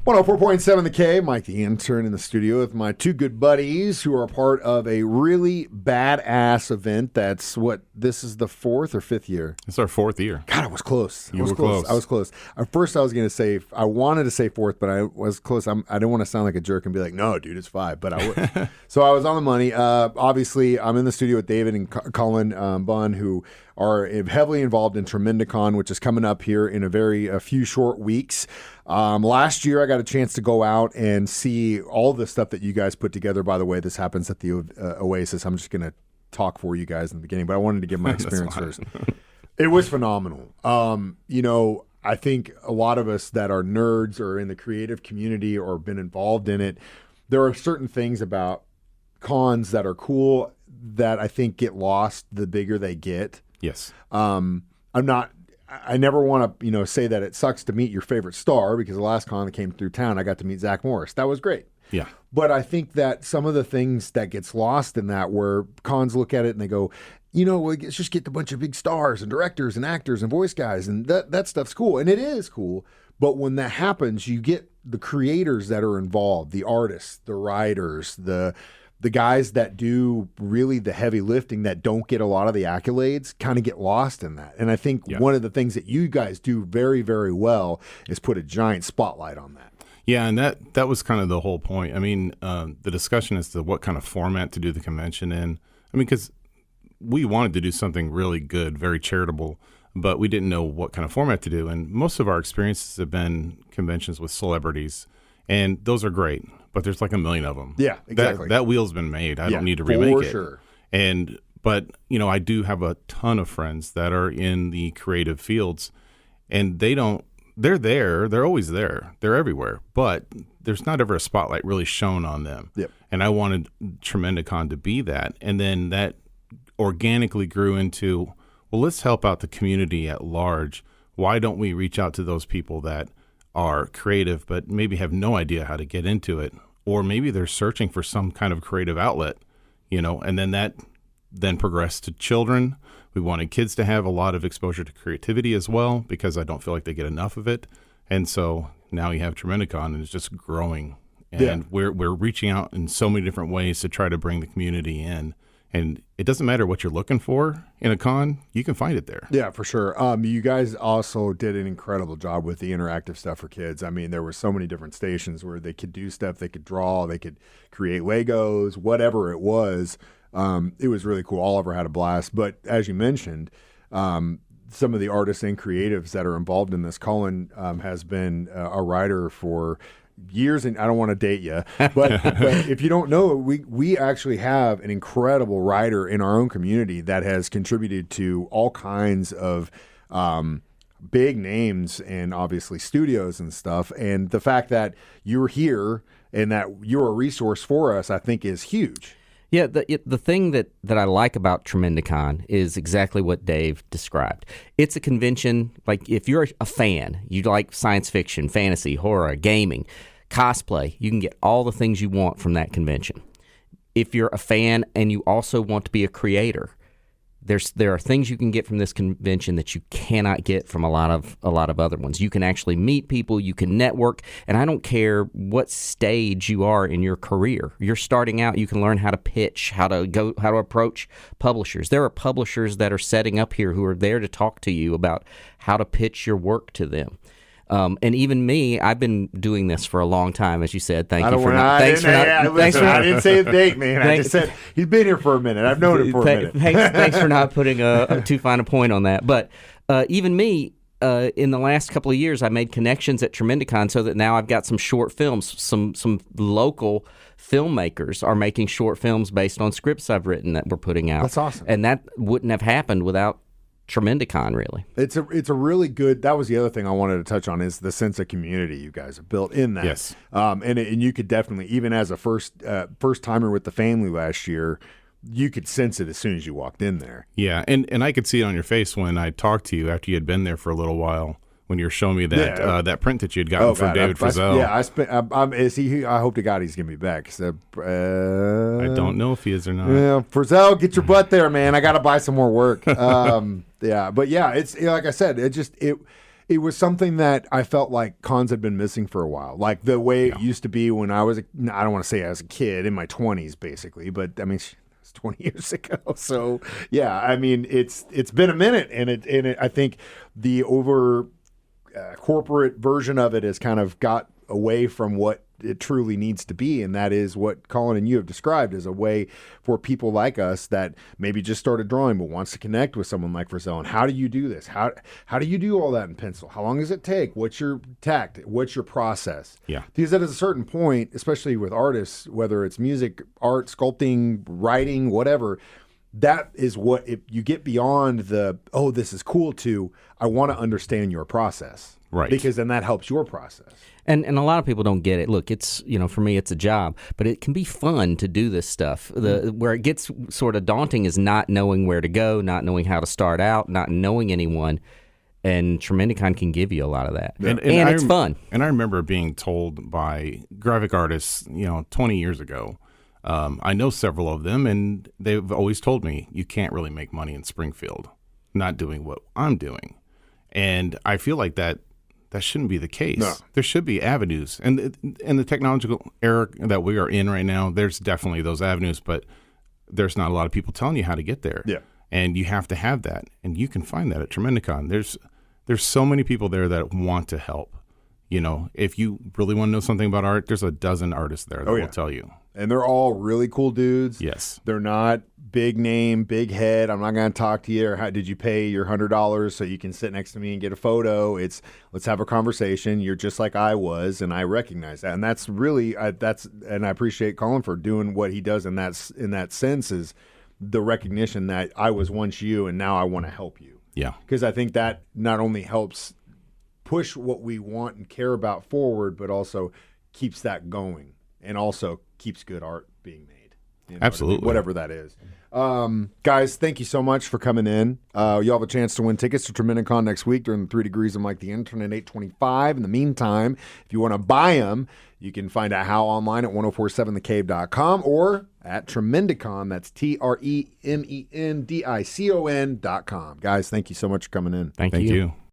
104.7 The K, Mike the Intern in the studio with my two good buddies who are part of a really badass event. This is the fourth or fifth year? It's our fourth year. God, I was close. You were close. I was close. At first, I was going to say, I wanted to say fourth, but I was close. I didn't want to sound like a jerk and be like, no, dude, it's five. But I would. So I was on the money. Obviously, I'm in the studio with David and Cullen, Bunn, who are heavily involved in Tremendicon, which is coming up here in a few short weeks. Last year, I got a chance to go out and see all the stuff that you guys put together. By the way, this happens at the Oasis. I'm just going to talk for you guys in the beginning, but I wanted to give my experience first. It was phenomenal. I think a lot of us that are nerds or in the creative community or been involved in it, there are certain things about cons that are cool that I think get lost the bigger they get. Yes. I never want to, say that it sucks to meet your favorite star, because the last con that came through town, I got to meet Zach Morris. That was great. Yeah. But I think that some of the things that gets lost in that, where cons look at it and they go, let's just get a bunch of big stars and directors and actors and voice guys, and that stuff's cool. And it is cool. But when that happens, you get the creators that are involved, the artists, the writers, the guys that do really the heavy lifting that don't get a lot of the accolades kind of get lost in that. And I think one of the things that you guys do very, very well is put a giant spotlight on that. Yeah, and that was kind of the whole point. I mean, the discussion as to what kind of format to do the convention in. I mean, because we wanted to do something really good, very charitable, but we didn't know what kind of format to do. And most of our experiences have been conventions with celebrities, and those are great. But there's like a million of them. Yeah, exactly. That wheel's been made. I don't need to remake it. For sure. But I do have a ton of friends that are in the creative fields, and they're there. They're always there. They're everywhere. But there's not ever a spotlight really shown on them. Yep. And I wanted Tremendicon to be that. And then that organically grew into, well, let's help out the community at large. Why don't we reach out to those people that are creative but maybe have no idea how to get into it, or maybe they're searching for some kind of creative outlet, and then that progressed to children. We wanted kids to have a lot of exposure to creativity as well, because I don't feel like they get enough of it. And so now you have Tremendicon, and it's just growing, and we're reaching out in so many different ways to try to bring the community in. And it doesn't matter what you're looking for in a con, you can find it there. Yeah, for sure. You guys also did an incredible job with the interactive stuff for kids. I mean, there were so many different stations where they could do stuff, they could draw, they could create Legos, whatever it was. It was really cool. Oliver had a blast. But as you mentioned, some of the artists and creatives that are involved in this, Cullen has been a writer for years, and I don't want to date you, but if you don't know, we actually have an incredible writer in our own community that has contributed to all kinds of big names and obviously studios and stuff. And the fact that you're here and that you're a resource for us, I think, is huge. Yeah, the thing that I like about Tremendicon is exactly what Dave described. It's a convention, like if you're a fan, you like science fiction, fantasy, horror, gaming, cosplay, you can get all the things you want from that convention. If you're a fan and you also want to be a creator, there are things you can get from this convention that you cannot get from a lot of other ones. You can actually meet people, you can network, and I don't care what stage you are in your career. You're starting out, you can learn how to pitch, how to approach publishers. There are publishers that are setting up here who are there to talk to you about how to pitch your work to them. And even me, I've been doing this for a long time, as you said. I didn't say it big, man. I just said he's been here for a minute. I've known him for a minute. Thanks for not putting too fine a point on that. But even me, in the last couple of years, I made connections at Tremendicon so that now I've got some short films. Some local filmmakers are making short films based on scripts I've written that we're putting out. That's awesome. And that wouldn't have happened without Tremendicon, really. It's a really good. That was the other thing I wanted to touch on, is the sense of community you guys have built in that. Yes. And you could definitely, even as a first timer with the family last year, you could sense it as soon as you walked in there. Yeah, and I could see it on your face when I talked to you after you had been there for a little while, when you were showing me that that print that you had gotten from David Frizzell. I hope to God he's giving me back. So, I don't know if he is or not. Yeah, Frizzell, get your butt there, man. I got to buy some more work. But yeah, it's like I said, It was something that I felt like cons had been missing for a while. Like the way it used to be when I was, I don't want to say I was a kid, in my 20s basically, but I mean, it's 20 years ago. So yeah, I mean, it's been a minute, and I think the corporate version of it has kind of got away from what it truly needs to be, and that is what Cullen and you have described as a way for people like us that maybe just started drawing but wants to connect with someone like Frizzell. And how do you do this? How do you do all that in pencil? How long does it take? What's your tact? What's your process? Yeah. Because at a certain point, especially with artists, whether it's music, art, sculpting, writing, whatever, that is what, if you get beyond the, oh, this is cool, to, I want to understand your process. Right. Because then that helps your process. And a lot of people don't get it. Look, it's, for me, it's a job, but it can be fun to do this stuff. Where it gets sort of daunting is not knowing where to go, not knowing how to start out, not knowing anyone. And Tremendicon can give you a lot of that. Yeah. And it's fun. And I remember being told by graphic artists, 20 years ago, I know several of them, and they've always told me, you can't really make money in Springfield not doing what I'm doing. And I feel like that shouldn't be the case. No. There should be avenues. And in the technological era that we are in right now, there's definitely those avenues, but there's not a lot of people telling you how to get there. Yeah. And you have to have that. And you can find that at Tremendicon. There's so many people there that want to help. If you really want to know something about art, there's a dozen artists there that will tell you. And they're all really cool dudes. Yes. They're not big name, big head. I'm not going to talk to you. Or how did you pay your $100 so you can sit next to me and get a photo? It's, let's have a conversation. You're just like I was, and I recognize that. And that's really, and I appreciate Cullen for doing what he does in that sense, is the recognition that I was once you and now I want to help you. Yeah. Because I think that not only helps push what we want and care about forward, but also keeps that going, and also keeps good art being made. Absolutely. Whatever that is. Guys, thank you so much for coming in. You'll have a chance to win tickets to Tremendicon next week during the 3 Degrees of Mike the Intern at 8:25. In the meantime, if you want to buy them, you can find out how online at 1047thecave.com or at Tremendicon. That's TREMENDICON.com. Guys, thank you so much for coming in. Thank you.